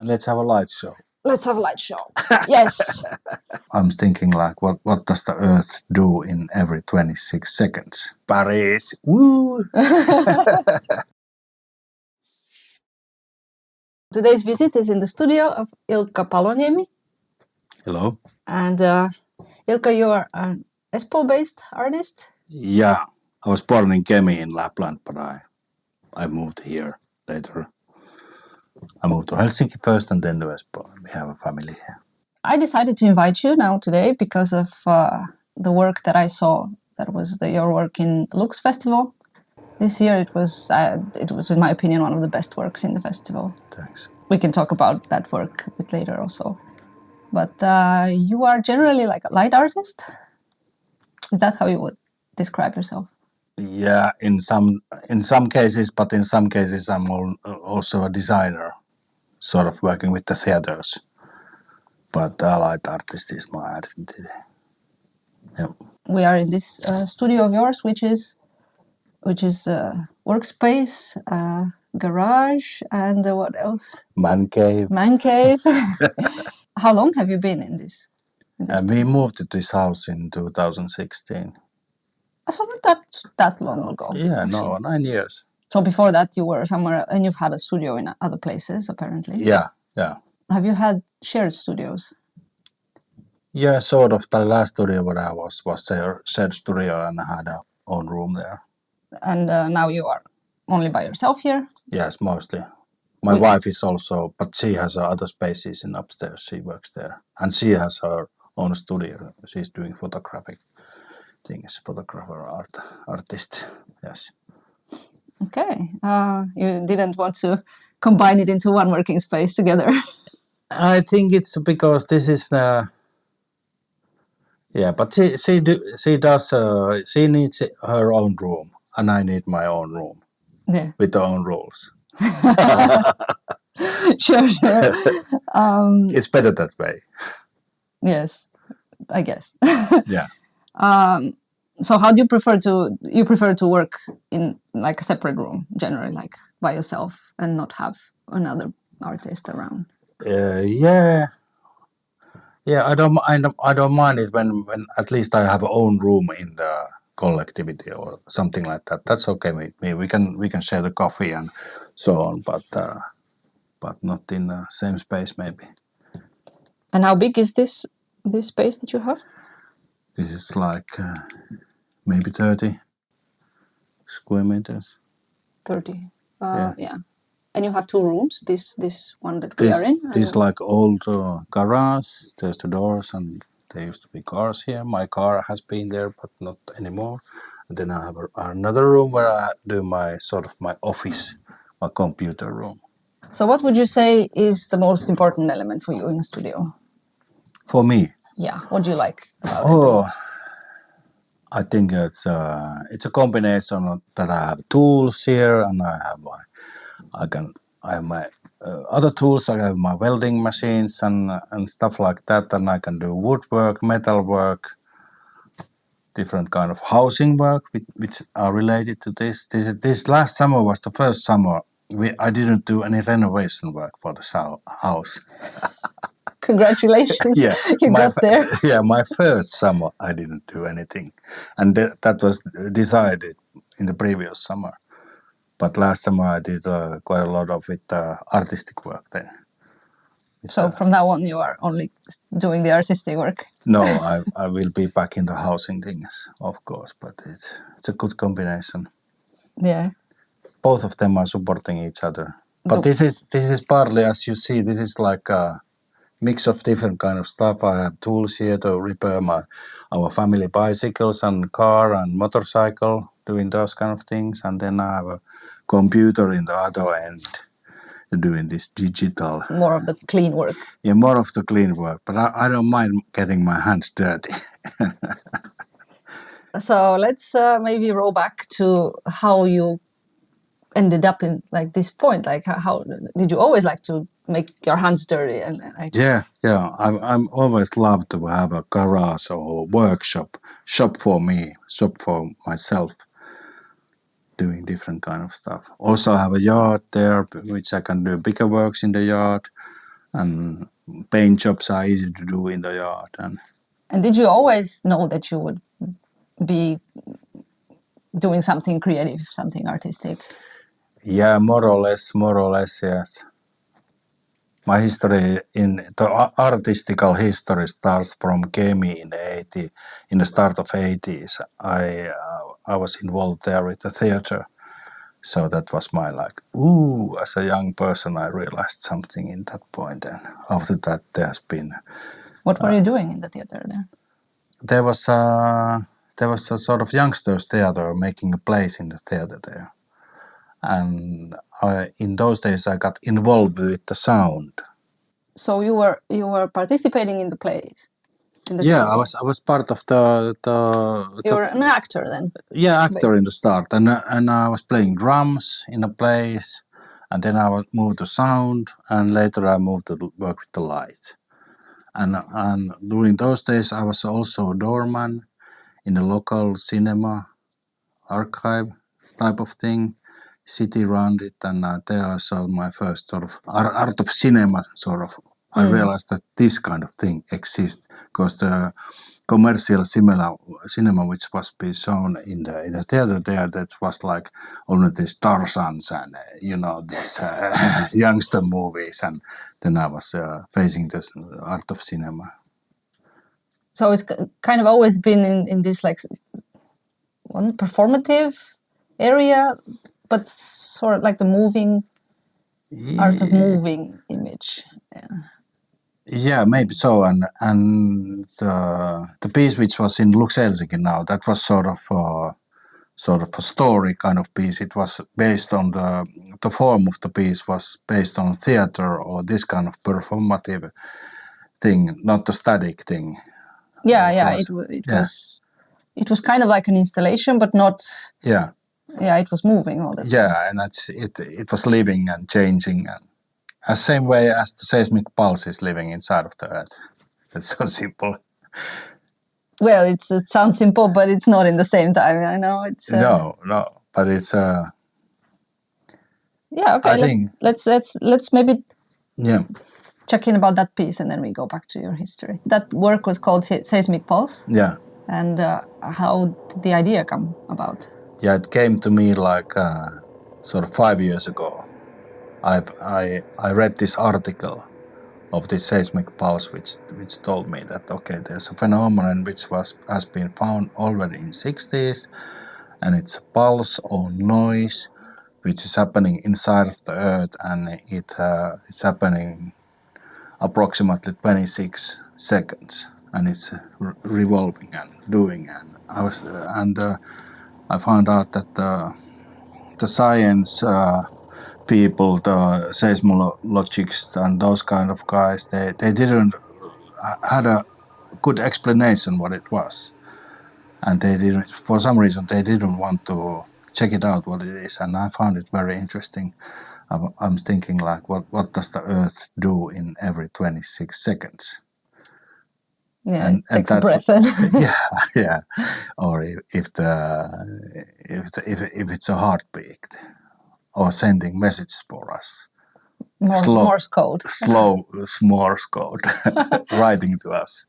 Let's have a light show. Let's have a light show. Yes. I'm thinking like, what does the Earth do in every 26 seconds? Paris, woo! Today's visit is in the studio of Ilkka Paloniemi. Hello. And Ilkka, you are an Espoo-based artist? Yeah, I was born in Kemi in Lapland, but I moved here later. I moved to Helsinki first and then to Espoo. We have a family here. I decided to invite you now today because of the work that I saw. That was your work in Lux Festival. This year it was, in my opinion, one of the best works in the festival. Thanks. We can talk about that work a bit later also. But you are generally like a light artist? Is that how you would describe yourself? Yeah, in some cases, but in some cases I'm also a designer, sort of working with the theaters. But light artist is my identity. Yeah. We are in this studio of yours, which is workspace, garage, and what else? Man cave. Man cave. How long have you been in this? We moved to this house in 2016. So not that long ago. Yeah, actually. no, 9 years. So before that you were somewhere, and you've had a studio in other places apparently. Yeah. Have you had shared studios? Yeah, sort of. The last studio where I was a shared studio and I had a own room there. And now you are only by yourself here? Yes, mostly. My wife is also, but she has other spaces in upstairs. She works there. And she has her own studio. She's doing photographic things, photographer, artist. Yes. Okay. You didn't want to combine it into one working space together? I think it's because this is yeah, but she needs her own room and I need my own room. Yeah. With their own rules. Sure. It's better that way. Yes, I guess. Yeah. So how do you prefer to work in like a separate room generally, like by yourself and not have another artist around? Yeah, I don't mind it when at least I have my own room in the collectivity or something like that. That's okay with me. We can share the coffee and so on, but not in the same space maybe. And how big is this space that you have? This is like maybe 30 square meters. 30. Yeah. And you have two rooms. This one that we are in. This like old garage. There's the doors and there used to be cars here. My car has been there, but not anymore. And then I have another room where I do my office, my computer room. So what would you say is the most important element for you in a studio? For me? Yeah. What do you like about it the most? I think it's a combination that I have tools here and I have my other tools. I have my welding machines and stuff like that, and I can do woodwork, metal work, different kind of housing work which are related to this. This last summer was the first summer I didn't do any renovation work for the house. Congratulations! Yeah, you got there. Yeah, my first summer I didn't do anything, and that was decided in the previous summer. But last summer I did quite a lot of artistic work then. So from now on you are only doing the artistic work? No, I will be back in the housing things, of course, but it's a good combination. Yeah. Both of them are supporting each other. But this is partly, as you see, this is like a mix of different kind of stuff. I have tools here to repair our family bicycles and car and motorcycle, doing those kind of things. And then I have a computer in the other end doing this digital. More of the clean work. Yeah, more of the clean work. But I don't mind getting my hands dirty. So let's maybe roll back to how you ended up in like this point. Like how did you always like to make your hands dirty? And like... Yeah. I'm always loved to have a garage or shop for myself, doing different kind of stuff. Also I have a yard there, which I can do bigger works in the yard. and paint jobs are easy to do in the yard. And did you always know that you would be doing something creative, something artistic? Yeah, more or less, yes. My history the artistical history starts from Kemi in the start of 80s. I was involved there with the theater. So that was my as a young person, I realized something in that point. And after that, there's been... What were you doing in the theater there? There was a sort of youngsters theater making a plays in the theater there. And in those days, I got involved with the sound. So you were participating in the plays? Yeah, I was part of the You were an actor then? Yeah, actor basically. In the start, and I was playing drums in a place, and then I moved to sound, and later I moved to work with the light. And during those days, I was also a doorman in a local cinema archive type of thing, city around it, and there I saw my first sort of art of cinema sort of. I realized that this kind of thing exists because the commercial cinema which was being shown in the theater there, that was like only these Tarzans and these youngster movies, and then I was facing this art of cinema. So it's kind of always been in this like one performative area, but sort of like the moving art of moving image. Yeah, maybe so. And the piece which was in Lux Helsinki now, that was sort of a story kind of piece. It was based on the form of the piece was based on theater or this kind of performative thing, not the static thing. Yeah, it was kind of like an installation, but not. Yeah. Yeah, it was moving all the time. Yeah, and it was living and changing, and the same way as the seismic pulse is living inside of the Earth. It's so simple. Well, it sounds simple, but it's not in the same time. I know it's. No, but it's. Yeah. Okay. Let's maybe. Yeah. Check in about that piece, and then we go back to your history. That work was called Seismic Pulse. Yeah. And how did the idea come about? Yeah, it came to me like sort of 5 years ago. I read this article of this seismic pulse, which told me that okay, there's a phenomenon which has been found already in 60s, and it's a pulse or noise which is happening inside of the Earth, and it's happening approximately 26 seconds, and it's revolving and doing. And I found out that the science people, the seismologists and those kind of guys, they didn't had a good explanation what it was, and they didn't, for some reason they didn't want to check it out what it is, and I found it very interesting. I'm thinking like, what does the Earth do in every 26 seconds? Yeah, and takes a breath. Yeah. Or if it's a heartbeat, or sending messages for us. Morse code. Slow Morse code, writing to us.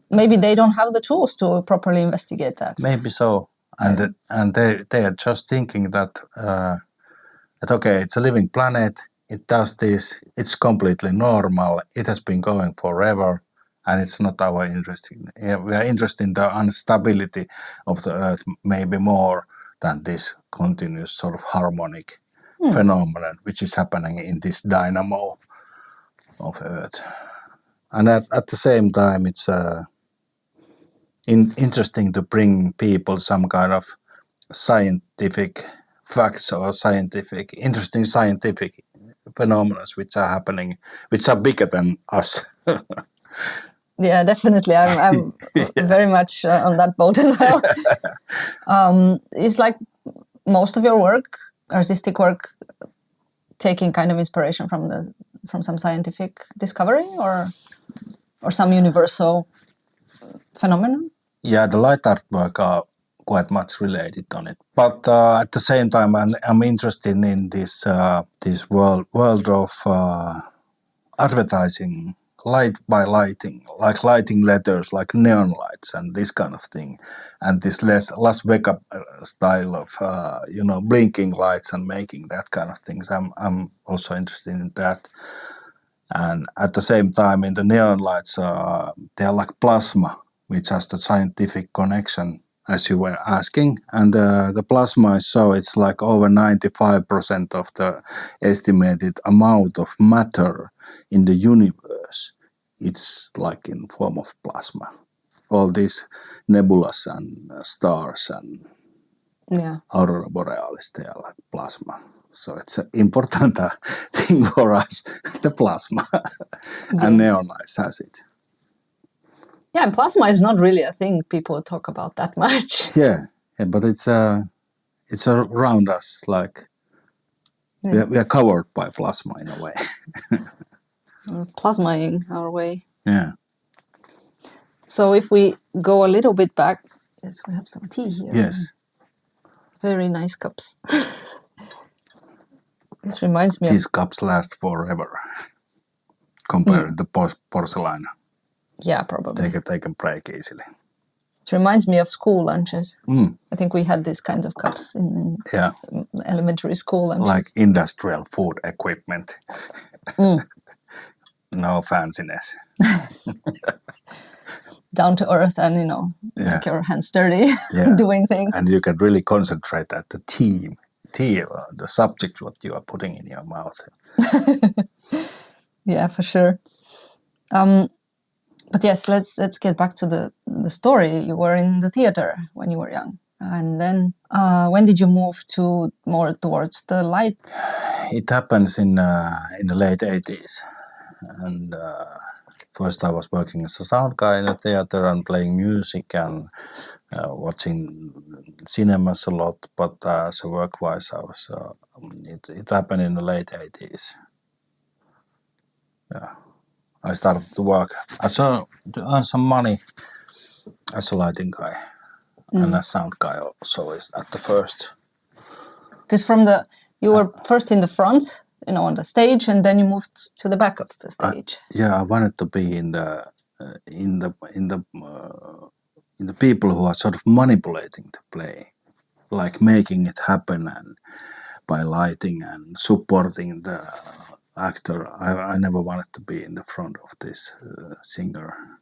Maybe they don't have the tools to properly investigate that. Maybe so, and they are just thinking that okay, it's a living planet. It does this. It's completely normal. It has been going forever. And it's not our interest. We are interested in the instability of the Earth, maybe more than this continuous sort of harmonic phenomenon, which is happening in this dynamo of Earth. And at the same time, it's interesting to bring people some kind of scientific facts or interesting scientific phenomena which are happening, which are bigger than us. Yeah, definitely. I'm very much on that boat as well. It's like most of your work, artistic work, taking kind of inspiration from some scientific discovery or some universal phenomenon. Yeah, the light art work are quite much related on it, but at the same time, I'm interested in this world of advertising light by lighting, like lighting letters, like neon lights and this kind of thing, and this Las Vegas style of blinking lights and making that kind of things. I'm also interested in that. And at the same time, in the neon lights, they are like plasma, which has the scientific connection, as you were asking. And the plasma is it's like over 95% of the estimated amount of matter in the universe. It's like in form of plasma. All these nebulas and stars and aurora borealis, they are like plasma. So it's an important thing for us, the plasma. And neon lights has it. Yeah, and plasma is not really a thing people talk about that much. Yeah, but it's around us, like we are covered by plasma in a way. Plasmaing our way. Yeah. So if we go a little bit back, yes, we have some tea here. Yes. Very nice cups. This reminds me These cups last forever compared to porcelain. Yeah, probably. They can break easily. It reminds me of school lunches. I think we had these kind of cups in elementary school lunches. Like industrial food equipment. No fanciness. Down to earth and, make your hands dirty doing things. And you can really concentrate at the tea, the subject what you are putting in your mouth. Yeah, for sure. But yes, let's get back to the story. You were in the theater when you were young. And then when did you move more towards the light? It happens in the late 80s. And first I was working as a sound guy in a theater and playing music and watching cinemas a lot. But as a work-wise, it happened in the late 80s. Yeah. I started to work to earn some money as a lighting guy and a sound guy also at the first. Because you were first in the front, on the stage, and then you moved to the back of the stage. I wanted to be in the people who are sort of manipulating the play, like making it happen and by lighting and supporting the actor. I never wanted to be in the front of this singer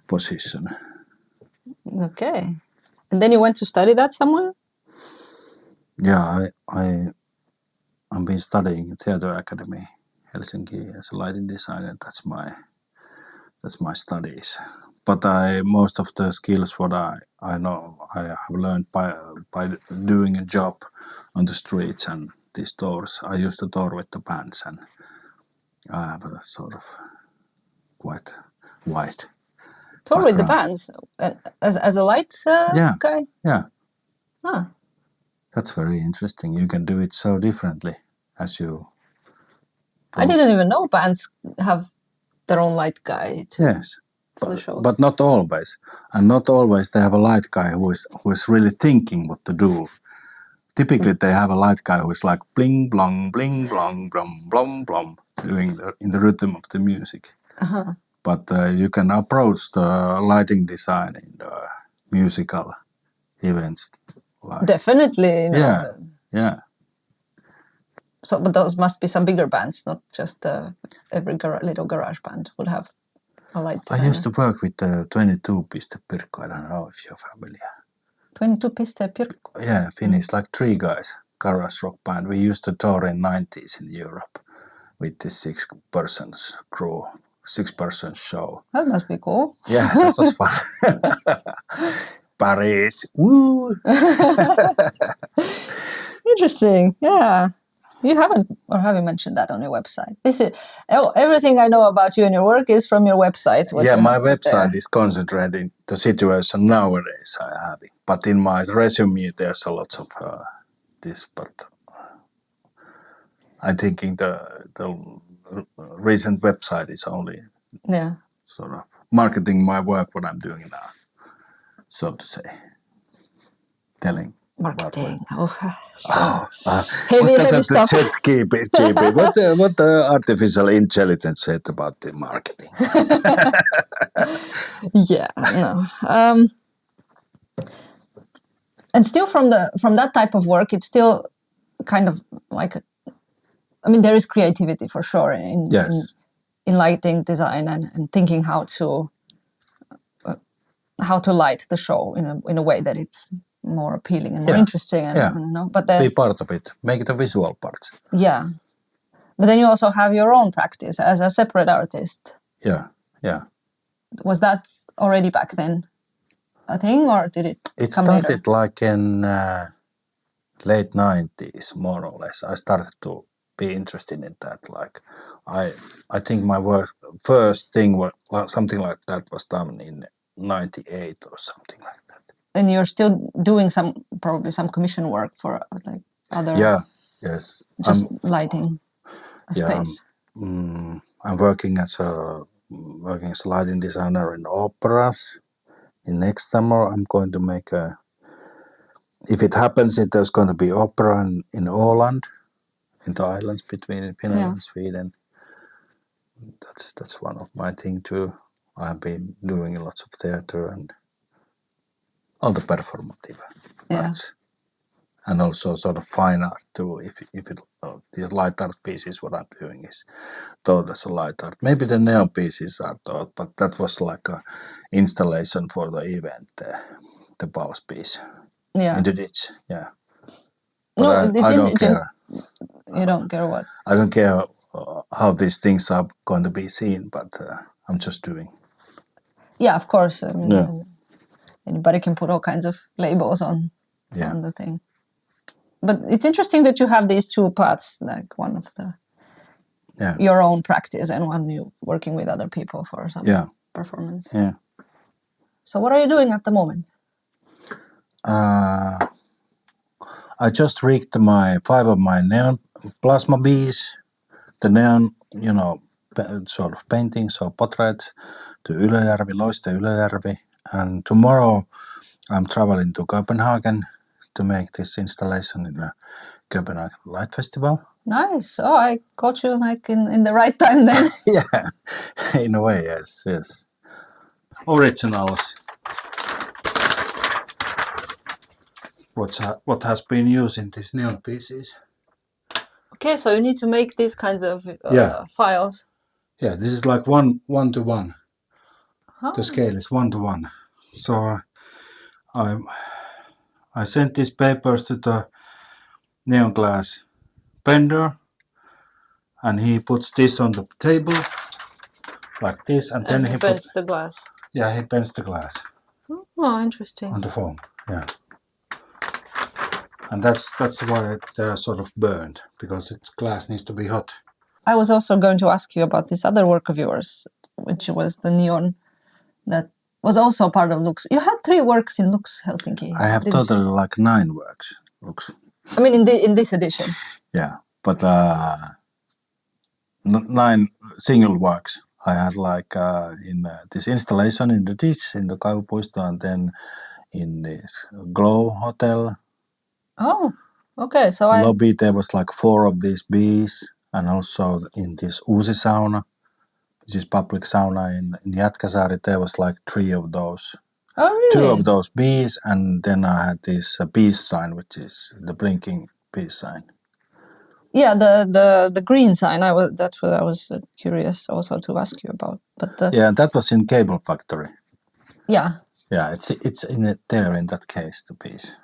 position. Okay. And then you went to study that somewhere? Yeah, I've been studying at Theatre Academy, Helsinki, as a lighting designer. That's my studies. But most of the skills what I know I have learned by doing a job on the streets and these tours. I used to tour with the bands, and I have a sort of quite wide tour with the bands as a light guy? Yeah. Huh. That's very interesting. You can do it so differently as you... I didn't even know bands have their own light guy. Yes. But not always. And not always they have a light guy who is really thinking what to do. Typically they have a light guy who is like bling, blong, bling, blong, blom, blom, blom, doing in the rhythm of the music. Uh-huh. But you can approach the lighting design in the musical events. Definitely. Yeah. So, but those must be some bigger bands, not just every little garage band would have a light designer. I used to work with the 22 Piste Pirkko. I don't know if you're familiar. 22 Piste Pirkko? Yeah, Finnish, like 3 guys, garage rock band. We used to tour in 90s in Europe with this 6-person crew, 6-person show. That must be cool. Yeah, that was fun. Paris, woo! Interesting, yeah. You haven't, or have you mentioned that on your website? Everything I know about you and your work is from your website. Yeah, my website is concentrating the situation nowadays I have it. But in my resume, there's a lot of this. But I think the recent website is only sort of marketing my work, what I'm doing now, so to say, telling Marketing. What does heavy the stuff. chat GB? What the artificial intelligence said about the marketing? Yeah, no. And still from that type of work, it's still kind of like, I mean, there is creativity for sure in lighting design and thinking how to light the show in a way that it's more appealing and more interesting. And, but then be part of it, make it a visual part. Yeah, but then you also have your own practice as a separate artist. Yeah. Was that already back then a thing, or did it? It come started later? like in late 90s, more or less. I started to be interested in that. Like, I think my first thing was something like that was done in 98 or something like that. And you're still doing probably some commission work for like other. Yeah. Yes. Just lighting a space. I'm working as a lighting designer in operas. In next summer, I'm going to make if it happens, there's going to be opera in Åland, in the islands between Finland and Sweden. That's one of my thing too. I've been doing lots of theater and all the performative arts, and also sort of fine art too. If these light art pieces, what I'm doing is taught as a light art. Maybe the neon pieces are taught, but that was like a installation for the event, the Pulse piece. In the ditch, yeah. But I don't care. You don't care what? I don't care how these things are going to be seen, but I'm just doing. Yeah, of course. I mean, anybody can put all kinds of labels on the thing. But it's interesting that you have these two paths, like one of the your own practice and one you working with other people for some performance. Yeah. So what are you doing at the moment? I just rigged 5 of my neon plasma bees, the neon, sort of paintings or portraits to Ylöjärvi, Loiste Ylöjärvi. And tomorrow I'm traveling to Copenhagen to make this installation in the Copenhagen Light Festival. Nice. Oh, I caught you like in the right time then. Yeah, in a way, yes. Originals. What has been used in these neon pieces. Okay, so you need to make these kinds of files. Yeah, this is like 1:1. The scale is 1:1. So I sent these papers to the neon glass bender, and he puts this on the table like this, and then he bends the glass. Yeah, he bends the glass. Oh, interesting. On the foam, yeah. And that's why they're sort of burned, because glass needs to be hot. I was also going to ask you about this other work of yours, which was the neon that was also part of Lux. You had 3 works in Lux Helsinki. I have totally like 9 works. Lux. I mean, in this edition. Yeah, but 9 single works. I had like in this installation in the ditch in the Kaupuisto, and then in this Glow Hotel. Oh, okay. So lobby there was like 4 of these bees, and also in this Uusi sauna, which is public sauna in Jätkäsaari, there was like 3 of those. Oh, really? 2 of those bees, and then I had this peace sign, which is the blinking peace sign. Yeah, the green sign. That's what I was curious also to ask you about. But that was in Cable Factory. Yeah. Yeah, it's in it there in that case, the piece.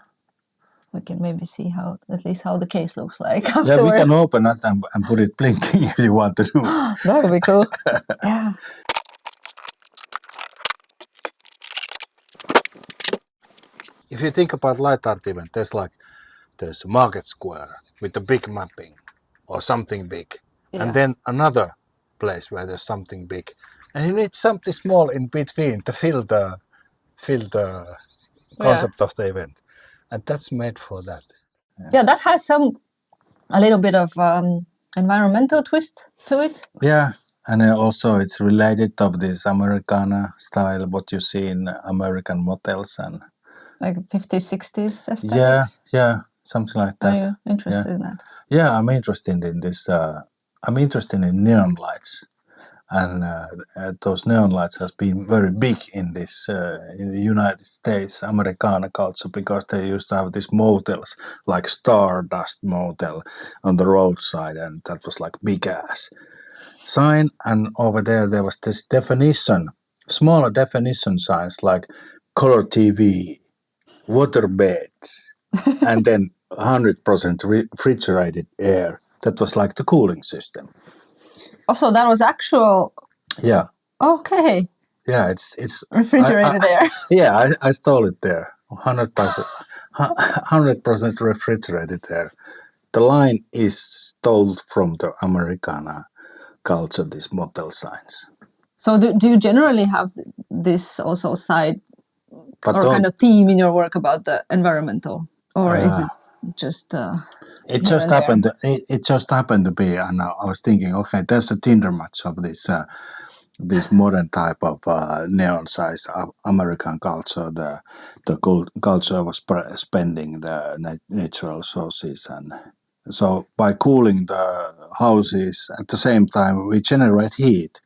We can maybe see at least how the case looks like afterwards. Yeah, we can open it and put it blinking if you want to do. That would be cool. Yeah. If you think about light art event, there's a market square with a big mapping or something big, and then another place where there's something big, and you need something small in between to fill the concept of the event, and that's made for that. Yeah, that has a little bit of environmental twist to it. Yeah, and also it's related of this Americana style, what you see in American motels and like 50s, 60s aesthetics? Yeah, something like that. Are you interested in that? Yeah, I'm interested in this. I'm interested in neon lights, and those neon lights has been very big in this in the United States, Americana culture, because they used to have these motels like Stardust Motel on the roadside, and that was like big ass sign. And over there was this definition, smaller definition signs like color TV, water beds, and then 100% refrigerated air. That was like the cooling system. Also, that was actual. Yeah, Okay. yeah, it's Refrigerated air. Yeah, I stole it there. 100%, 100% refrigerated air. The line is stole from the Americana culture, these motel signs. So do you generally have this also side But or don't, kind of theme in your work about the environmental, or is it just? it here just and happened. It just happened to be, and I was thinking, okay, there's a Tinder match of this modern type of neon size American culture. The culture was spending the natural sources, and so by cooling the houses at the same time, we generate heat,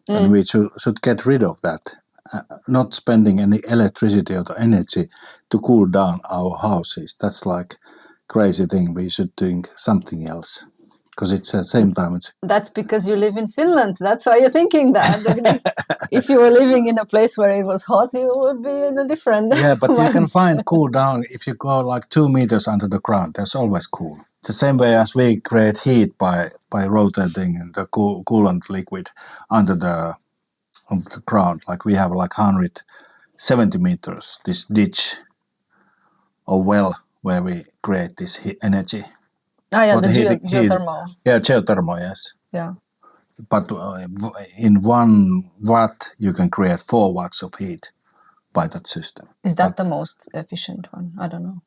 and we should get rid of that. Not spending any electricity or energy to cool down our houses. That's like crazy thing. We should do something else, because it's at the same time it's That's because you live in Finland. That's why you're thinking that. If you were living in a place where it was hot, you would be in a different. yeah, but you can find cool down if you go like 2 meters under the ground. There's always cool. It's the same way as we create heat by rotating the coolant liquid under the ground. Like we have like 170 meters this ditch or well where we create this energy. Yeah, For the heating- geothermal. Yeah, geothermal, yes. Yeah. But in 1 watt, you can create 4 watts of heat by that system. Is that the most efficient one? I don't know.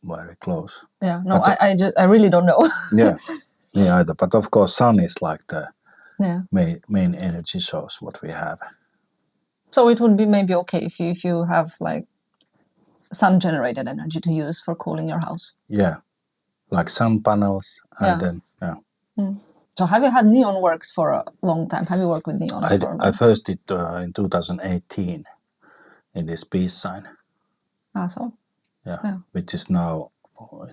Very close. Yeah. No, I really don't know. Yeah, me either. But of course, sun is like the Yeah. main energy source what we have. So it would be maybe okay if you have like sun generated energy to use for cooling your house. Yeah, like sun panels, and then So have you had neon works for a long time? Have you worked with neon? I first did in 2018 in this peace sign. So Yeah, which is now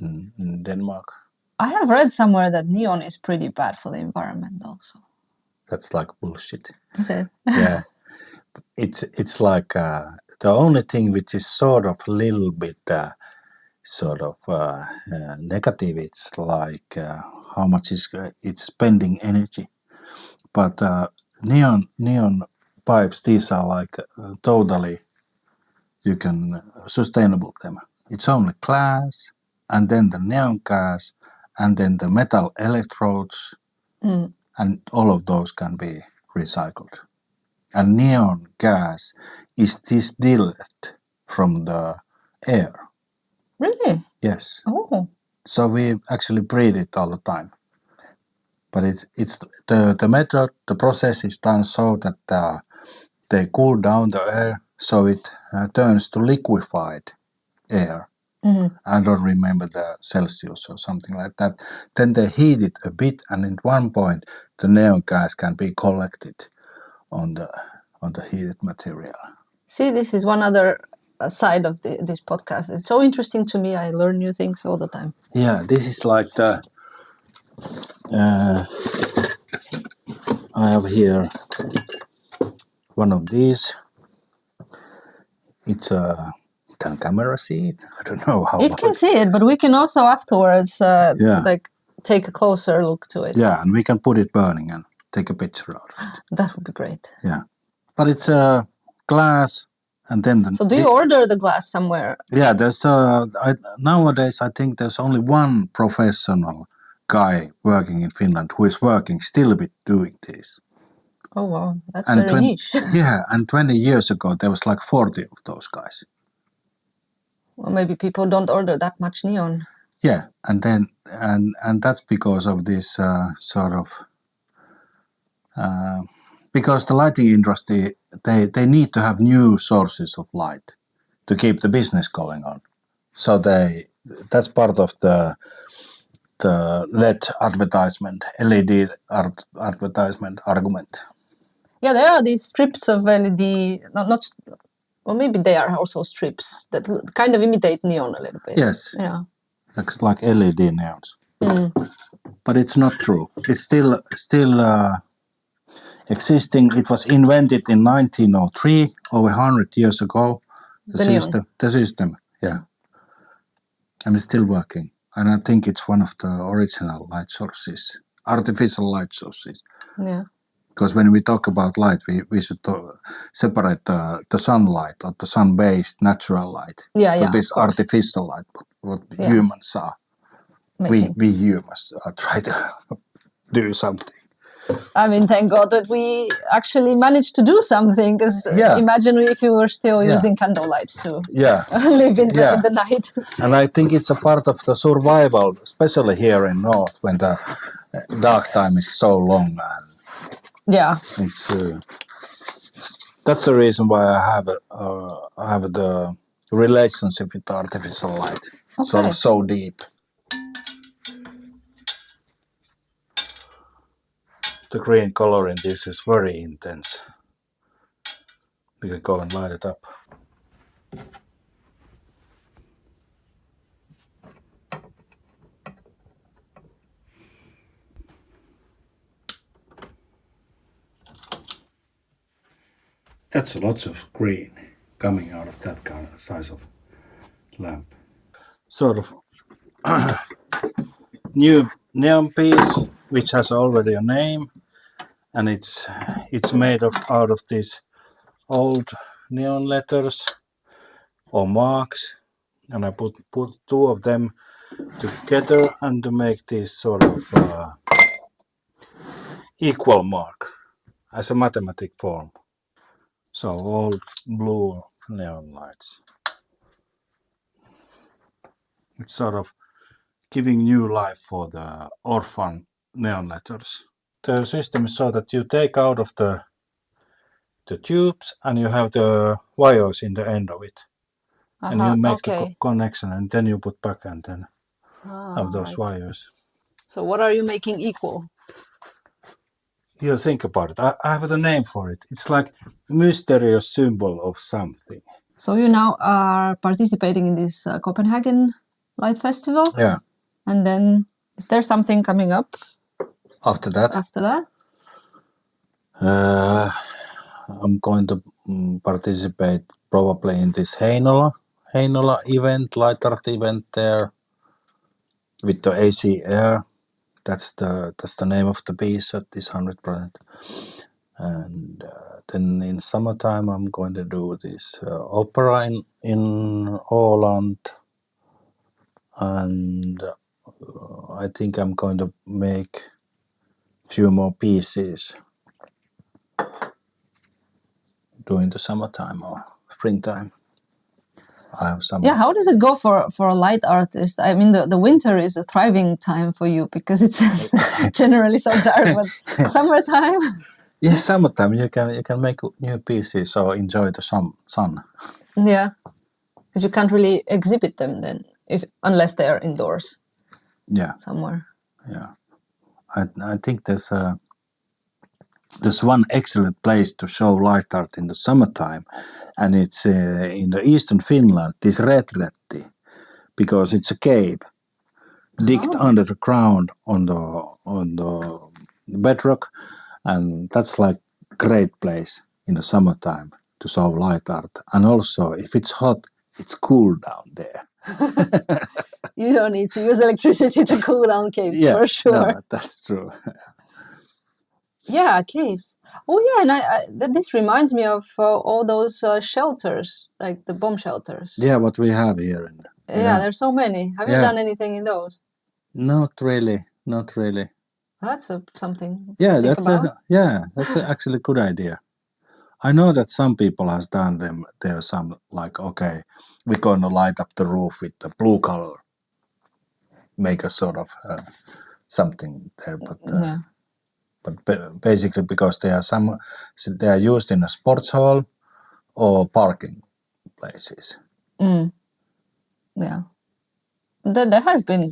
in Denmark. I have read somewhere that neon is pretty bad for the environment also. That's like bullshit. Is it? Yeah, it's like the only thing which is sort of a little bit negative. It's like how much is it's spending energy, but neon pipes, these are like totally you can sustainable them. It's only glass, and then the neon gas, and then the metal electrodes, and all of those can be recycled. And neon gas is distilled from the air. Really? Yes. Oh. So we actually breathe it all the time. But it's the method, the process is done so that they cool down the air, so it turns to liquefied air. I don't remember the Celsius or something like that. Then they heat it a bit, and at one point the neon gas can be collected on the heated material. See, this is one other side of this podcast. It's so interesting to me. I learn new things all the time. Yeah, this is like the. I have here one of these. It's a. Can camera see it? I don't know how. It can see it, but we can also afterwards like take a closer look to it. Yeah, and we can put it burning and take a picture of it. That would be great. Yeah, but it's a glass, and then. So do you order the glass somewhere? Yeah, there's nowadays I think there's only one professional guy working in Finland who is working still with doing this. Oh wow, that's very niche. Yeah, and 20 years ago there was like 40 of those guys. Well, maybe people don't order that much neon. Yeah, and then and that's because of this because the lighting industry they need to have new sources of light to keep the business going on. So that's part of the LED advertisement, advertisement argument. Yeah, there are these strips of LED, or maybe they are also strips that kind of imitate neon a little bit. Yes. Yeah. Like LED neons. But it's not true. It's still existing. It was invented in 1903, over 100 years ago. The system, yeah. And it's still working. And I think it's one of the original light sources, artificial light sources. Yeah. Because when we talk about light, we should separate the sunlight or the sun-based natural light. But this artificial light, what humans are. We humans try to do something. I mean, thank God that we actually managed to do something. Because imagine if you were still using candle lights to live in the night. And I think it's a part of the survival, especially here in North, when the dark time is so long. And it's that's the reason why I have the relationship with the artificial light, sort of so deep. The green color in this is very intense. We can go and light it up. That's lots of green coming out of that kind of size of lamp. Sort of new neon piece, which has already a name, and it's made out of these old neon letters or marks, and I put two of them together and to make this sort of equal mark as a mathematic form. So old blue neon lights. It's sort of giving new life for the orphan neon letters. The system is so that you take out of the tubes and you have the wires in the end of it. And you make the connection and then you put back and then have those wires. So what are you making equal? You think about it. I have the name for it. It's like a mysterious symbol of something. So you now are participating in this Copenhagen Light Festival? Yeah. And then is there something coming up? After that? I'm going to participate probably in this Heinola event, light art event there with the AC Air. That's the name of the piece at this 100%. And then in summertime I'm going to do this opera in Åland. And I think I'm going to make a few more pieces during the summertime or springtime. I have some. Yeah, how does it go for a light artist? I mean, the winter is a thriving time for you because it's generally so dark. But summertime. Yes, summertime you can make new pieces or enjoy the sun. Yeah, because you can't really exhibit them then, unless they are indoors. Yeah. Somewhere. Yeah, I think there's one excellent place to show light art in the summertime, and it's in the eastern Finland, this Retretti, because it's a cave digged under the ground on the bedrock, and that's like great place in the summertime to show light art. And also, if it's hot, it's cool down there. You don't need to use electricity to cool down caves, for sure. No, that's true. Yeah, caves. Oh, yeah, and this reminds me of all those shelters, like the bomb shelters. Yeah, what we have here. There's so many. Have you done anything in those? Not really. That's something. Yeah, that's actually a good idea. I know that some people has done them. There's some like, okay, we're going to light up the roof with the blue color, make a sort of something there, but basically because they are used in a sports hall or parking places. Yeah. There has been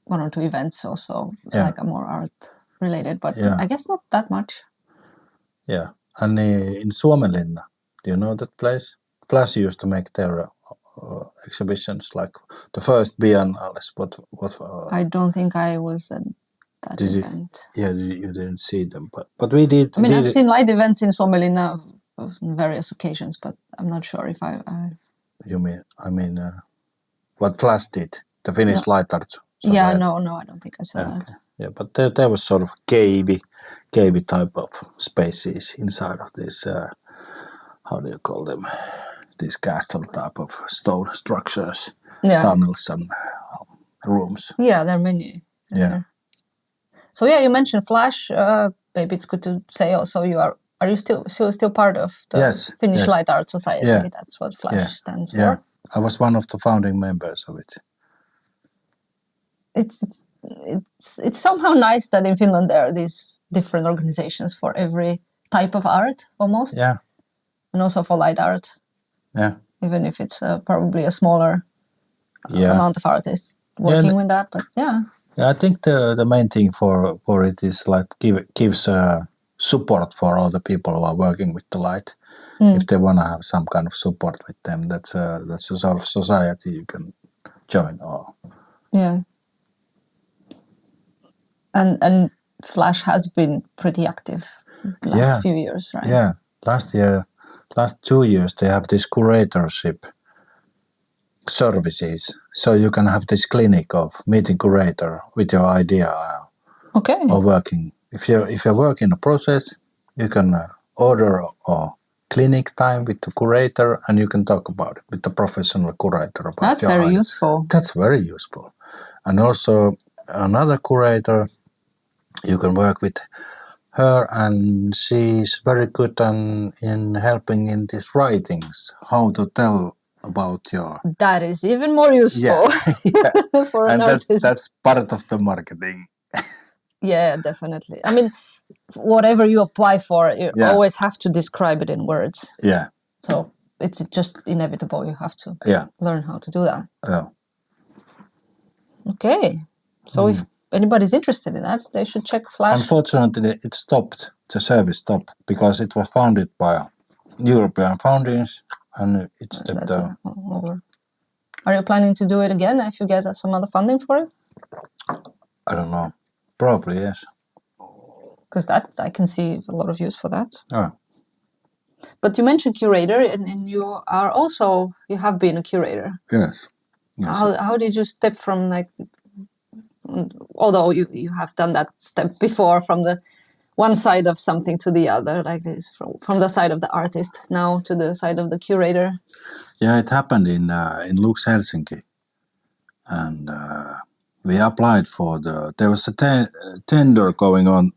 one or two events also, like a more art related, but I guess not that much. Yeah. And in Suomenlinna, do you know that place? Flash used to make their exhibitions, like the first biennales. What? I don't think I was at that event. You didn't see them, but we did. I mean, I've seen light events in Suomenlinna on various occasions, but I'm not sure if I. You mean? I mean, what Flash did, the Finnish Light Art Society. Yeah, no, I don't think I saw that. Yeah, but there was sort of cavey type of spaces inside of this. How do you call them? These castle type of stone structures, tunnels and rooms. Yeah, there are many. Yeah. So you mentioned Flash. Maybe it's good to say also are you still part of the Finnish Light Art Society? Yeah. That's what Flash stands for. Yeah, I was one of the founding members of it. It's somehow nice that in Finland there are these different organizations for every type of art almost. Yeah. And also for light art. Yeah. Even if it's probably a smaller amount of artists working with that, but yeah. Yeah, I think the main thing for it is like gives support for all the people who are working with the light. If they want to have some kind of support with them, that's a sort of society you can join. Yeah. And Flash has been pretty active the last few years, right? Yeah. Last 2 years they have this curatorship services. So you can have this clinic of meeting curator with your idea or working. If you work in a process, you can order a clinic time with the curator and you can talk about it with the professional curator about That's very useful. That's very useful. And also another curator, you can work with her and she's very good in helping in these writings, how to tell about your... That is even more useful for an artist. That's part of the marketing. Yeah, definitely. I mean, whatever you apply for, you always have to describe it in words. Yeah. So it's just inevitable. You have to learn how to do that. Yeah. Okay. So if anybody's interested in that, they should check Flash. Unfortunately, it stopped. The service stopped because it was founded by European foundings and it stepped down. Over. Are you planning to do it again if you get some other funding for it? I don't know. Probably, yes. Because that I can see a lot of use for that. Oh. But you mentioned curator, and you have been a curator. Yes. How did you step from although you have done that step before from the one side of something to the other, like this, from the side of the artist now to the side of the curator? Yeah, it happened in Lux Helsinki, and we applied for there was a tender going on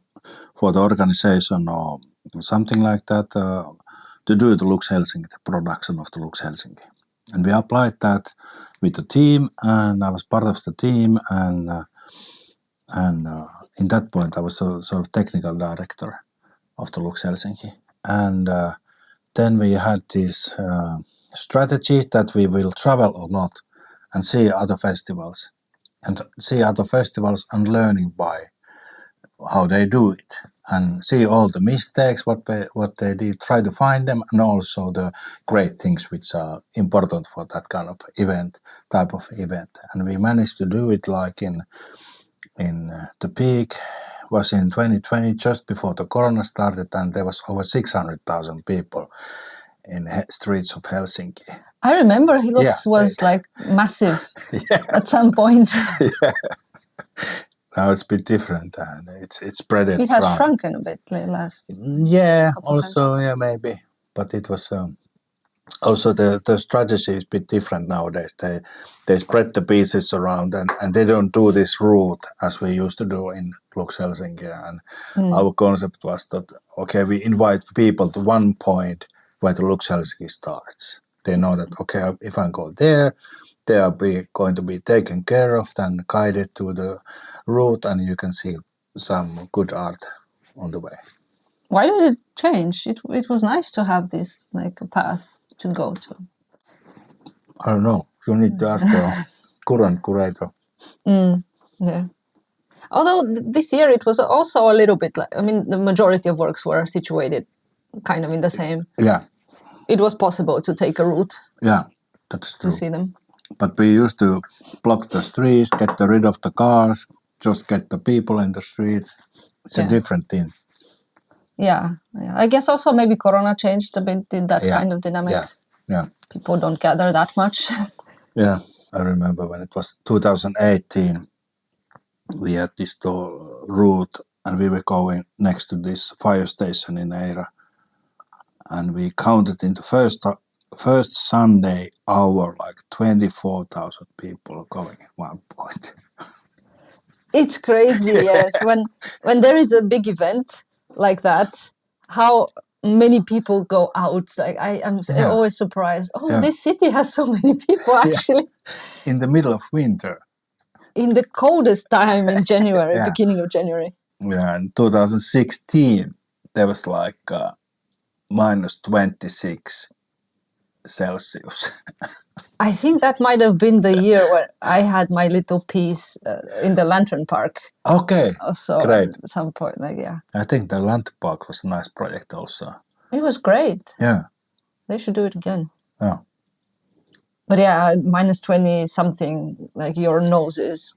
for the organization or something like that to do the Lux Helsinki, the production of the Lux Helsinki. And we applied that with the team, and I was part of the team, and in that point I was a sort of technical director of the Lux Helsinki. And then we had this strategy that we will travel a lot and see other festivals and learning by how they do it and see all the mistakes, what they did, try to find them, and also the great things which are important for that kind of type of event. And we managed to do it like in the peak was in 2020, just before the corona started, and there was over 600,000 people in streets of Helsinki. I remember Lux was like massive at some point. Now it's a bit different and it's spread it. It has shrunken a bit last. Yeah, also maybe, but it was also the strategy is a bit different nowadays. They spread the pieces around and they don't do this route as we used to do in Lux Helsinki. And our concept was that we invite people to one point where the Lux Helsinki starts. They know that if I go there, they are going to be taken care of and guided to the route, and you can see some good art on the way. Why did it change? It was nice to have this like a path to go to. I don't know. You need to ask your current curator. Yeah. Although this year it was also a little bit like, I mean, the majority of works were situated kind of in the same. Yeah, It was possible to take a route yeah, that's to true. see them. But we used to block the streets, get rid of the cars, just get the people in the streets. It's a Yeah. different thing. Yeah. I guess also maybe Corona changed a bit that Yeah. kind of dynamic. Yeah. People don't gather that much. Yeah, I remember when it was 2018, we had this route and we were going next to this fire station in Eira. And we counted in the first Sunday hour, like 24,000 people going at one point. It's crazy, yes. When there is a big event like that, how many people go out. Like I'm always surprised. Oh, this city has so many people actually. In the middle of winter. In the coldest time in January, beginning of January. Yeah, in 2016, there was like minus 26 Celsius. I think that might have been the year where I had my little piece in the Lantern Park. Okay, also great. At some point, I think the Lantern Park was a nice project also. It was great. Yeah. They should do it again. Yeah. But yeah, minus 20 something, like your nose is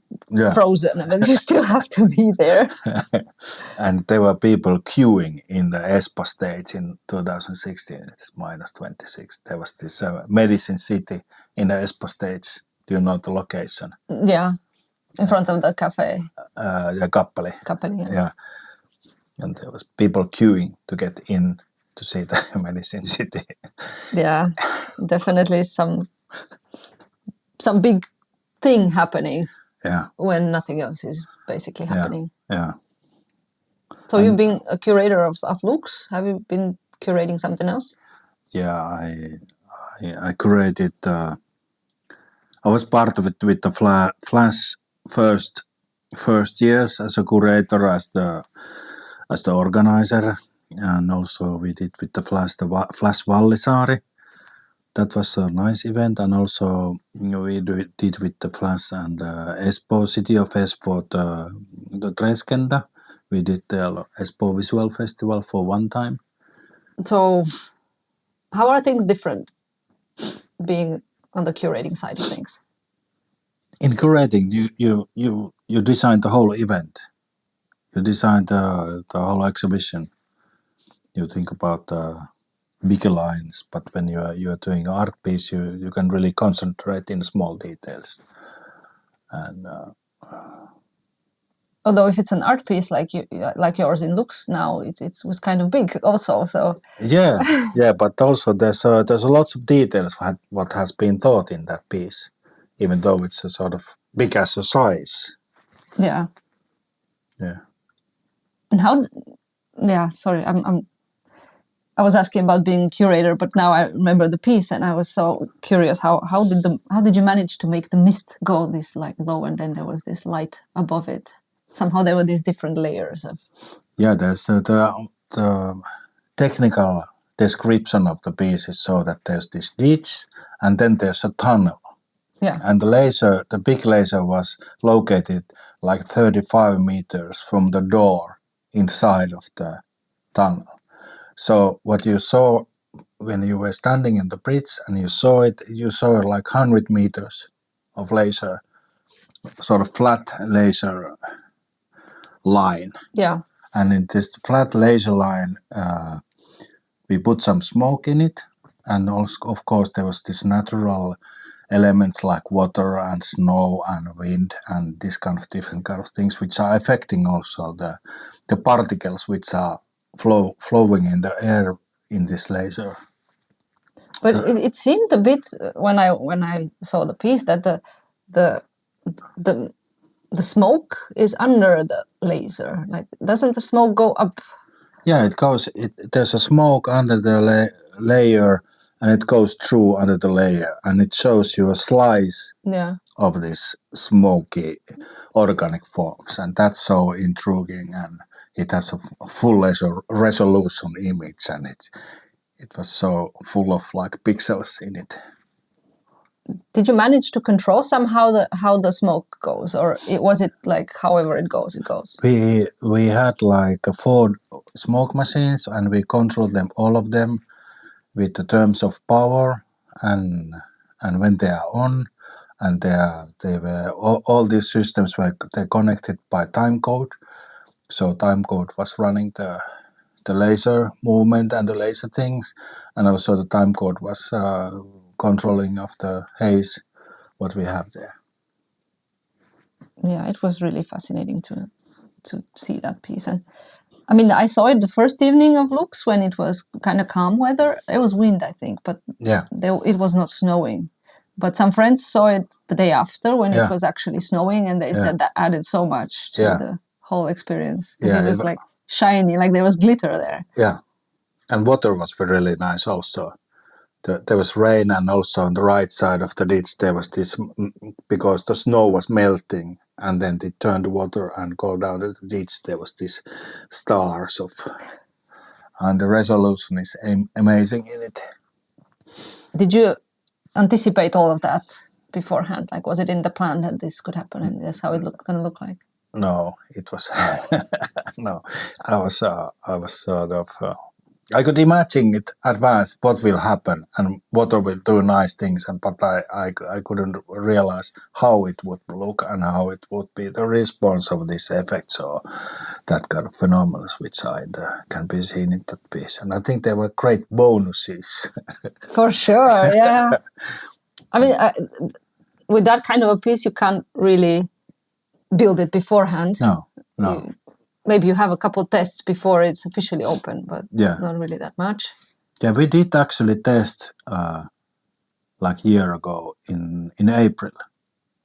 frozen, but you still have to be there. And there were people queuing in the Espoo stage in 2016. It's minus 26. There was this Medicine City in the Espoo stage. Do you know the location? Yeah, in front of the cafe. Yeah, Kappeli. Yeah. And there was people queuing to get in to see the Medicine City. Yeah, definitely some big thing happening. Yeah. When nothing else is basically happening. Yeah. So you've been a curator of looks. Have you been curating something else? Yeah, I curated. I was part of it with the Flash first years as a curator, as the organizer, and also we did with the Flash Vallisaari. That was a nice event, and also we did with the Flash and Espoo, city of Espoo, the Treskenda. We did the Espoo Visual Festival for one time. So, how are things different being on the curating side of things? In curating, you design the whole event. You design the whole exhibition. You think about the big lines, but when you are doing art piece, you can really concentrate in small details. And although if it's an art piece like yours in looks now, it was kind of big also. So yeah, but also there's lots of details what has been thought in that piece, even though it's a sort of big as a size. Yeah. Yeah. And how? Yeah. Sorry, I was asking about being curator, but now I remember the piece, and I was so curious how did you manage to make the mist go this like low, and then there was this light above it? Somehow there were these different layers of. Yeah, there's the technical description of the piece is so that there's this ditch, and then there's a tunnel. Yeah. And the big laser was located like 35 meters from the door inside of the tunnel. So what you saw when you were standing in the bridge and you saw like 100 meters of laser, sort of flat laser line. Yeah. And in this flat laser line, we put some smoke in it. And also, of course, there was this natural elements like water and snow and wind and this kind of different kind of things, which are affecting also the particles which are flowing in the air in this laser. But it seemed a bit when I saw the piece that the smoke is under the laser. Like, doesn't the smoke go up? Yeah, it goes. There's a smoke under the layer, and it goes through under the layer, and it shows you a slice of this smoky organic forms, and that's so intriguing, and it has a full resolution image, and it was so full of like pixels in it. did you manage to control somehow how the smoke goes, or was it like however it goes, it goes? We had like 4 smoke machines, and we controlled them, all of them, with the terms of power and when they are on, and they were all these systems they're connected by time code. So time code was running the laser movement and the laser things, and also the time code was controlling of the haze what we have there. Yeah, it was really fascinating to see that piece. And I mean, I saw it the first evening of Lux when it was kind of calm weather. It was wind, I think, but Yeah, it was not snowing. But some friends saw it the day after when Yeah. it was actually snowing, and they Yeah. said that added so much to Yeah. the whole experience, because Yeah, it was it- like shiny, like there was glitter there. yeah, and water was really nice also. There was rain, and also on the right side of the ditch there was this, because the snow was melting, and then it turned water and go down the ditch. There was this stars of, and the resolution is amazing in it. Did you anticipate all of that beforehand? Like, was it in the plan that this could happen and that's how it's going to look like? No, it was no. I was sort of. I could imagine it advance what will happen and water will do nice things, but I couldn't realize how it would look and how it would be the response of this effect. So that kind of phenomenon which can be seen in that piece, and I think there were great bonuses. For sure, yeah. I mean, with that kind of a piece, you can't really build it beforehand. No. Maybe you have a couple tests before it's officially open, but Yeah. not really that much. Yeah, we did actually test like a year ago in April,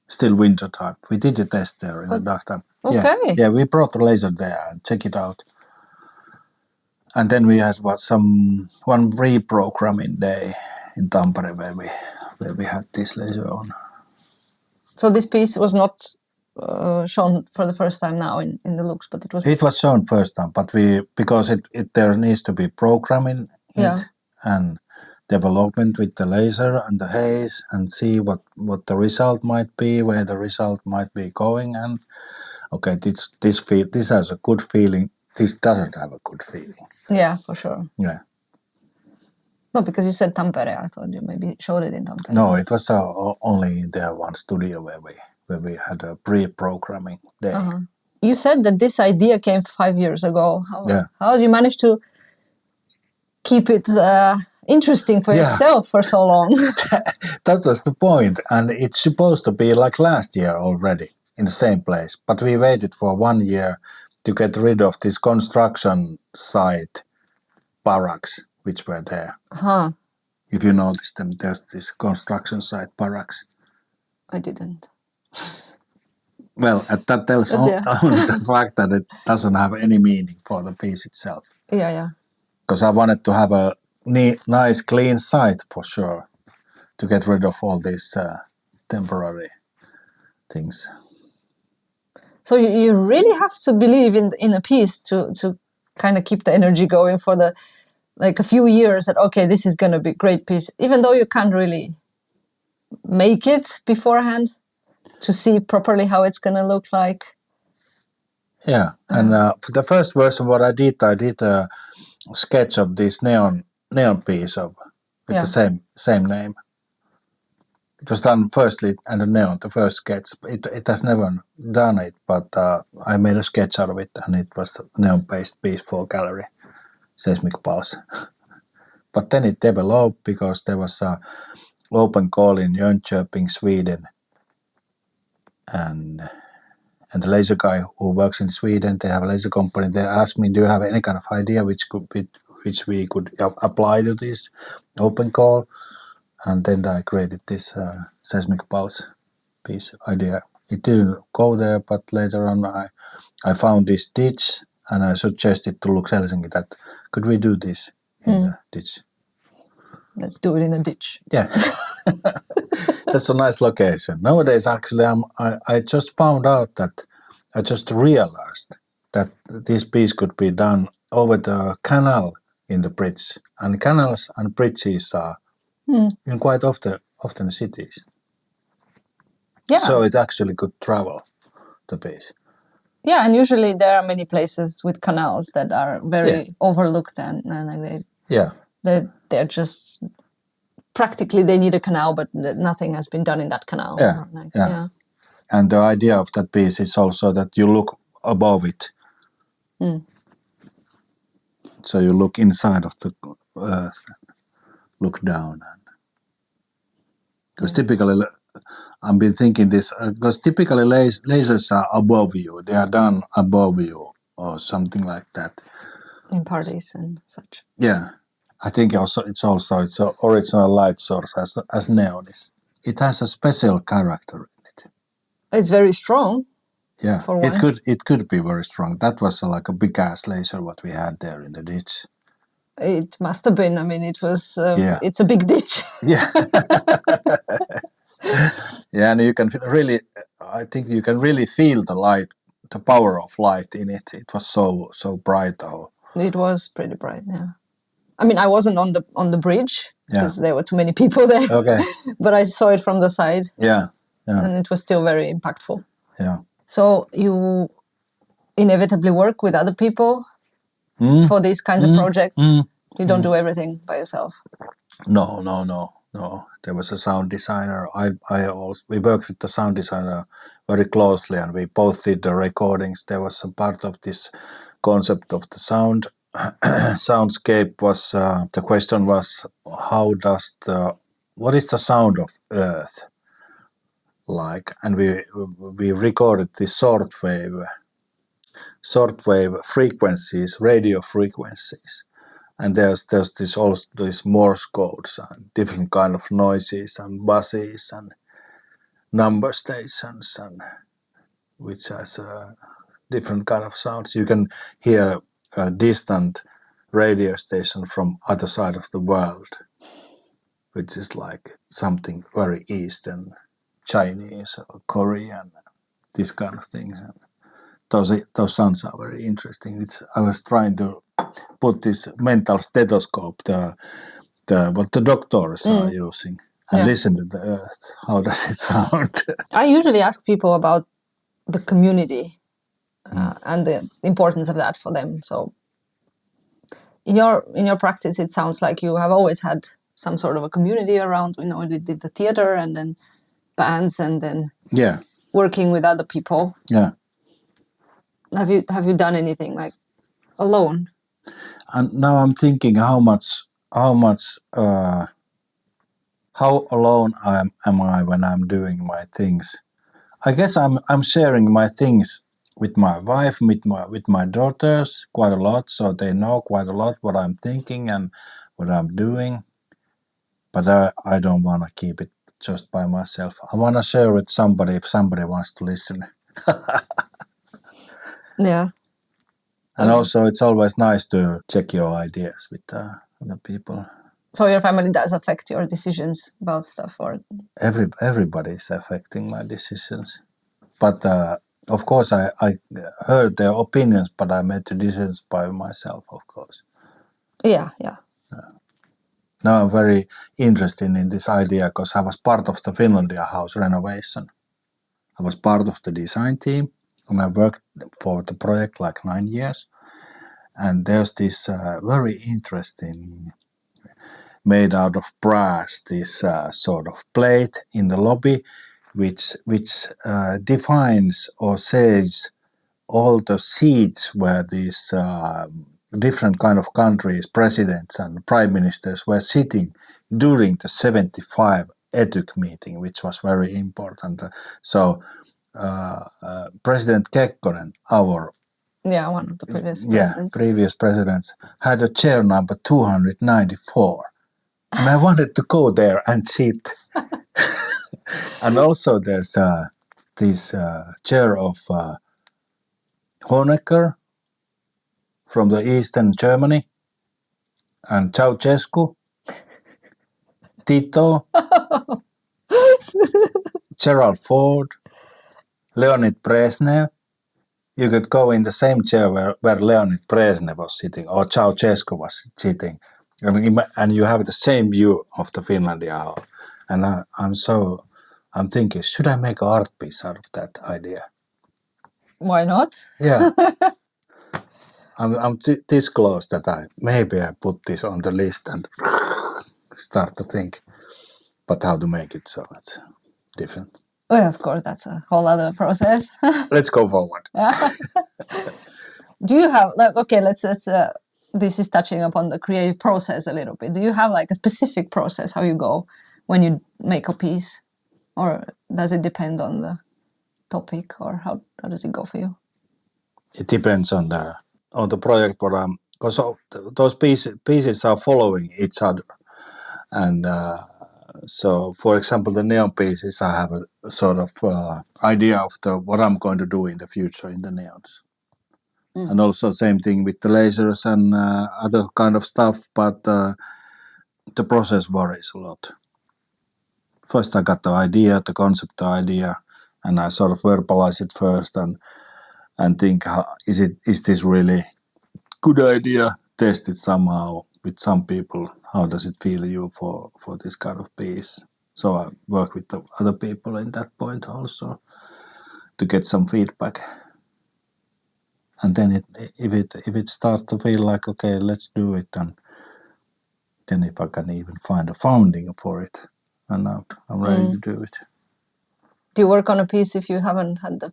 still winter time. We did a test there in the dark time. Okay. Yeah, we brought the laser there and check it out. And then we had one pre-programming day in Tampere where we had this laser on. So this piece was not shown for the first time now in the Lux, but it was shown first time, but because there needs to be programming it and development with the laser and the haze, and see what the result might be, where the result might be going, and okay, this has a good feeling. This doesn't have a good feeling. Yeah, for sure. Yeah. No, because you said Tampere. I thought you maybe showed it in Tampere. No, it was only in there one studio where we had a pre-programming day. You said that this idea came 5 years ago. How did you manage to keep it interesting for yourself for so long? That was the point, and it's supposed to be like last year already in the same place, but we waited for 1 year to get rid of this construction site barracks which were there. If you notice them, there's this construction site barracks. I didn't. Well, that tells only the fact that it doesn't have any meaning for the piece itself. Yeah. Because I wanted to have a nice, clean site for sure, to get rid of all these temporary things. So you really have to believe in a piece to kind of keep the energy going for a few years, that okay, this is going to be a great piece, even though you can't really make it beforehand to see properly how it's going to look like. Yeah, and for the first version, what I did a sketch of this neon piece with the same name. It was done firstly, and the neon, the first sketch. It has never done it, but I made a sketch out of it, and it was a neon-based piece for gallery, Seismic Pulse. But then it developed because there was a open call in Jönköping, Sweden, and the laser guy who works in Sweden, they have a laser company. They asked me, "Do you have any kind of idea which we could apply to this open call?" And then I created this Seismic Pulse piece idea. It didn't go there, but later on I found this ditch, and I suggested to Lux Helsinki that could we do this in the ditch? Let's do it in a ditch. Yeah. That's a nice location. Nowadays, actually, I just found out that I just realized that this piece could be done over the canal in the bridge. And canals and bridges are in quite often cities. Yeah. So it actually could travel the piece. Yeah, and usually there are many places with canals that are very overlooked and like they're just practically they need a canal, but nothing has been done in that canal. Yeah. And the idea of that piece is also that you look above it. So you look inside of the earth, look down. Because typically, I've been thinking this, because typically lasers are above you. They are done above you or something like that. In parties and such. Yeah. I think also it's an original light source as neon is. It has a special character in it. It's very strong. Yeah, for one. it could be very strong. That was like a big ass laser what we had there in the ditch. It must have been. I mean, it was. It's a big ditch. Yeah. Yeah, and you can really. I think you can really feel the light, the power of light in it. It was so bright. It was pretty bright. Yeah. I mean, I wasn't on the bridge because there were too many people there. Okay. But I saw it from the side. Yeah. And it was still very impactful. Yeah. So you inevitably work with other people for these kinds of projects. You don't do everything by yourself. No. There was a sound designer. We worked with the sound designer very closely, and we both did the recordings. There was a part of this concept of the soundscape was the question was what is the sound of Earth like, and we recorded these shortwave frequencies, radio frequencies, and there's these Morse codes and different kind of noises and buzzes and number stations, and which has different kind of sounds. You can hear a distant radio station from other side of the world, which is like something very Eastern, Chinese or Korean, these kind of things. And those sounds are very interesting. I was trying to put this mental stethoscope, what the doctors are using, and listen to the earth. How does it sound? I usually ask people about the community and the importance of that for them. So in your practice, it sounds like you have always had some sort of a community around. You did the theater and then bands and then working with other people. Yeah. Have you done anything like alone? And now I'm thinking how alone am I when I'm doing my things. I guess I'm sharing my things with my wife, with my daughters quite a lot, so they know quite a lot what I'm thinking and what I'm doing. But I don't want to keep it just by myself. I want to share with somebody if somebody wants to listen. Yeah. And also, it's always nice to check your ideas with other people. So your family does affect your decisions about stuff, or everybody is affecting my decisions. But of course, I heard their opinions, but I made the decisions by myself, of course. Yeah. Now I'm very interested in this idea because I was part of the Finlandia house renovation. I was part of the design team, and I worked for the project like 9 years. And there's this very interesting, made out of brass, this sort of plate in the lobby, which defines or says all the seats where these different kind of countries, presidents and prime ministers were sitting during the 75 ETUC meeting, which was very important. So President Kekkonen, one of the previous presidents. Previous presidents, had a chair number 294. And I wanted to go there and sit. And also there's this chair of Honecker from the Eastern Germany, and Ceausescu, Tito, Gerald Ford, Leonid Brezhnev. You could go in the same chair where Leonid Brezhnev was sitting, or Ceausescu was sitting. and you have the same view of the Finlandia Hall. And I'm thinking, should I make an art piece out of that idea? Why not? Yeah. I'm this close that maybe I put this on the list and start to think, but how to make it so it's different. Well, of course, that's a whole other process. Let's go forward. Do you have let's this is touching upon the creative process a little bit. Do you have like a specific process how you go when you make a piece, or does it depend on the topic, or how does it go for you? It depends on the project, but because those pieces are following each other, and so for example, the neon pieces, I have a sort of idea of what I'm going to do in the future in the neons. And also same thing with the lasers and other kind of stuff, but the process varies a lot. First I got the idea, the concept idea, and I sort of verbalize it first and think, is this really good idea? Test it somehow with some people. How does it feel you for this kind of piece? So I work with the other people in that point also to get some feedback. And then if it starts to feel like, okay, let's do it, and then if I can even find a funding for it, and I'm ready to do it. Do you work on a piece if you haven't had the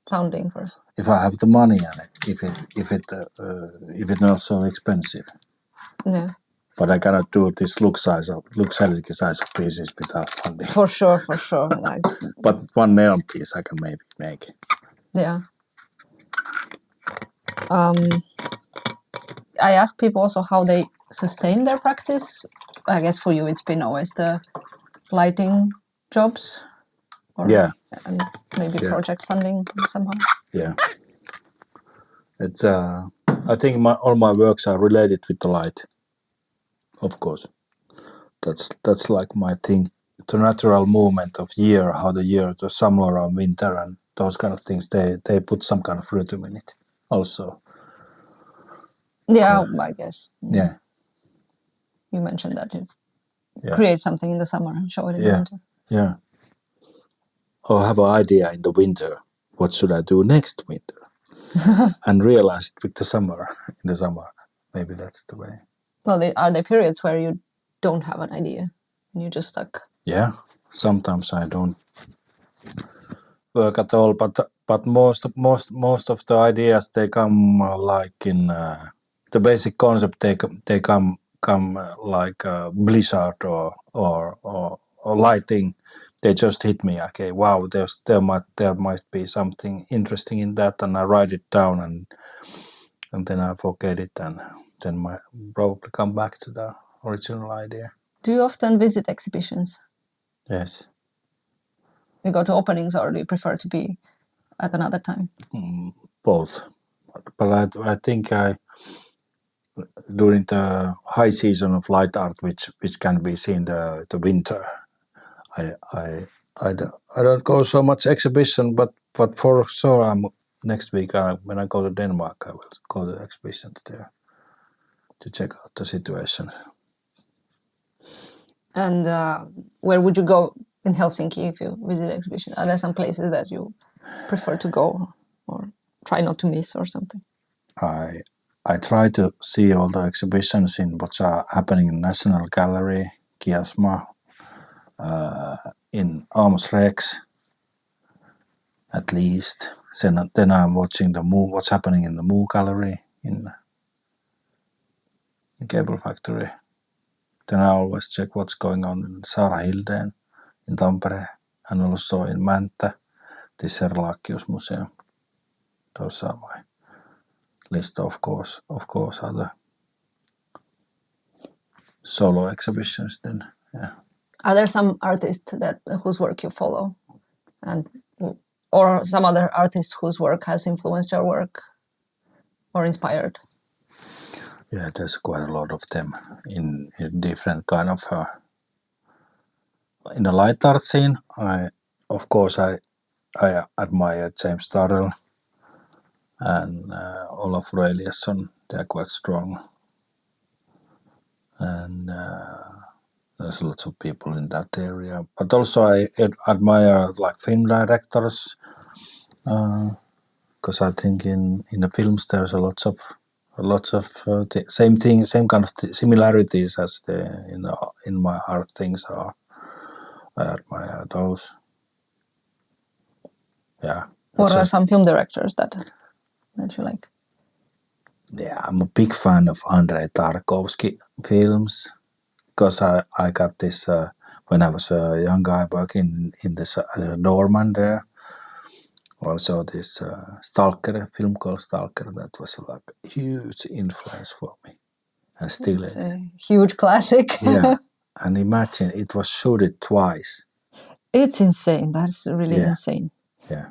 funding first? If I have the money on it, if it's not so expensive. Yeah. But I cannot do this Lux Helsinki size of pieces without funding. For sure. Like, but one neon piece I can maybe make. Yeah. I ask people also how they sustain their practice. I guess for you it's been always the lighting jobs, or and maybe project funding somehow. Yeah, it's I think all my works are related with the light. Of course, that's like my thing. The natural movement of year, how the summer or winter and those kind of things, they put some kind of rhythm in it also. Yeah, I guess. Yeah. You mentioned that you create something in the summer and show it in the winter. Yeah. Or have an idea in the winter. What should I do next winter? And realize it with the summer. In the summer, maybe that's the way. Well, are there periods where you don't have an idea and you're just stuck? Yeah. Sometimes I don't work at all, but most of the ideas, they come like in the basic concept. They come like blizzard or lighting. They just hit me. Okay, wow, there might be something interesting in that, and I write it down, and then I forget it, and then I probably come back to the original idea. Do you often visit exhibitions? Yes. You go to openings, or do you prefer to be at another time? Both, but I think during the high season of light art, which can be seen the winter, I don't go so much exhibition, but for sure next week when I go to Denmark, I will go to exhibitions there to check out the situation. And where would you go in Helsinki if you visit exhibition? Are there some places that you prefer to go or try not to miss or something? I try to see all the exhibitions in what are happening in National Gallery, Kiasma, in Amos Rex, at least. Then I'm watching what's happening in the Moo Gallery in Cable Factory. Then I always check what's going on in Saara Hildeen in Tampere, and also in Mänttä, the Serlachius Museum. Those are my list, of course, other solo exhibitions then. Yeah. Are there some artists whose work you follow, or some other artists whose work has influenced your work or inspired? Yeah, there's quite a lot of them in different kind of in the light art scene. I admire James Turrell and Olaf Eliasson. They are quite strong. And There's lots of people in that area, but also I admire like film directors, because I think in the films there's a lots of same kind of similarities as the in my art things are. I admire those. Yeah. What are some film directors that you like? Yeah, I'm a big fan of Andrei Tarkovsky films, because I got this when I was a young guy working in this doorman there. Also this Stalker film called Stalker, that was like a huge influence for me, and still It's is. a huge classic. Yeah, and imagine it was shot twice. It's insane. That's really insane. Yeah,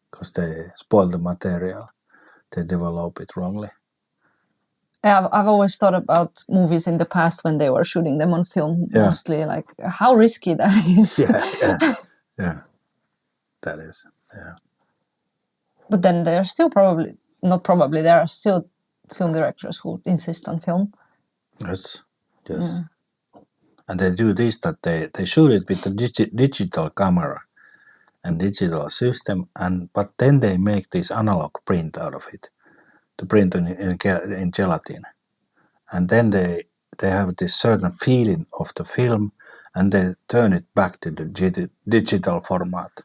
because they spoil the material. They develop it wrongly. Yeah, I've always thought about movies in the past when they were shooting them on film, mostly like how risky that is. Yeah, that is. Yeah. But then there are still there are still film directors who insist on film. Yes. Yeah. And they do this, that they shoot it with a digital camera and digital system, but then they make this analog print out of it, the print in gelatin, and then they have this certain feeling of the film, and they turn it back to the digital format.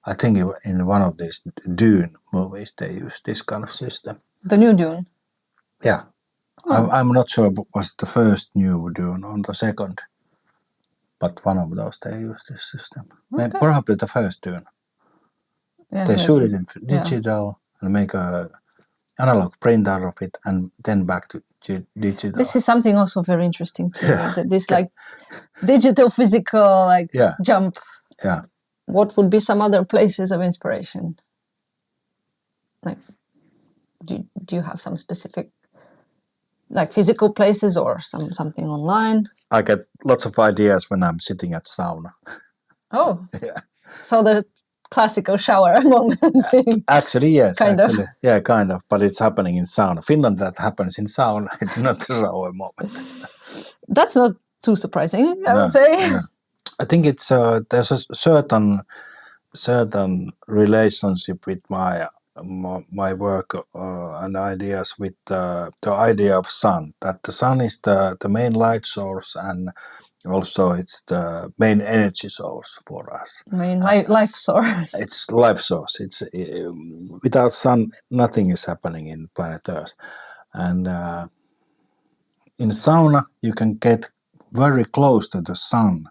I think in one of these Dune movies they use this kind of system. The new Dune? Yeah. I'm not sure if it was the first new Dune or the second, but one of those they use this system. Okay. Probably the first Dune. Yeah, they shoot it in digital and make a analog print out of it, and then back to digital. This is something also very interesting to me. This like digital physical jump. Yeah. What would be some other places of inspiration? Like, do you have some specific like physical places or something online? I get lots of ideas when I'm sitting at sauna. Oh. Yeah. So the classical shower moment thing. Actually, yes. Kind of. Yeah, kind of. But it's happening in sauna. Finland, that happens in sauna. It's not a shower moment. That's not too surprising, I would say. No. I think it's there's a certain relationship with my work and ideas with the idea of sun. That the sun is the main light source, and also it's the main energy source for us. Main life source. It's life source. It's without sun, nothing is happening in planet Earth. And in sauna, you can get very close to the sun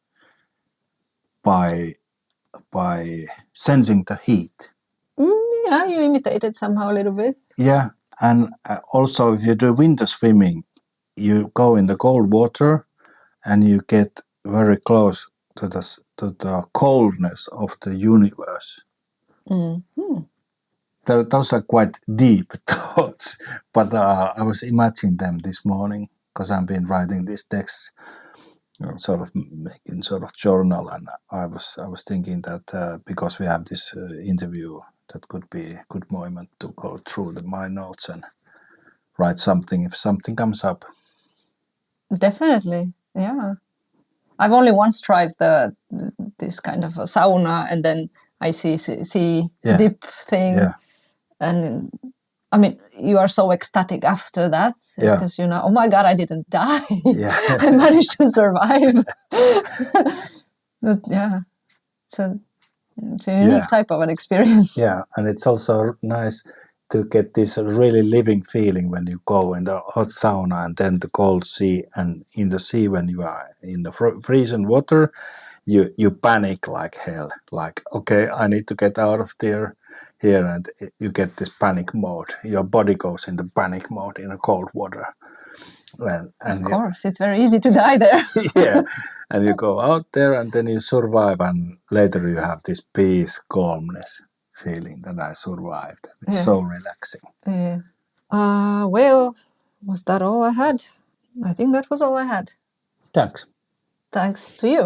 by sensing the heat. Yeah, you imitate it somehow a little bit. Yeah, and also if you do winter swimming, you go in the cold water, and you get very close to the coldness of the universe. Mm-hmm. Those are quite deep thoughts, but I was imagining them this morning because I've been writing these texts, sort of making sort of journal, and I was thinking that because we have this interview, that could be a good moment to go through my notes and write something if something comes up. Definitely, yeah. I've only once tried this kind of a sauna, and then I see dip thing, and I mean, you are so ecstatic after that because you know, oh my God, I didn't die. I managed to survive. But yeah, it's a unique type of an experience. Yeah, and it's also nice to get this really living feeling when you go in the hot sauna and then the cold sea, and in the sea when you are in the freezing water, you panic like hell. Like, okay, I need to get out of here, and you get this panic mode. Your body goes into panic mode in the cold water. And of course, it's very easy to die there. Yeah, and you go out there and then you survive, and later you have this peace, calmness feeling that I survived. It's so relaxing. Well, was that all I had? I think that was all I had. Thanks. Thanks to you.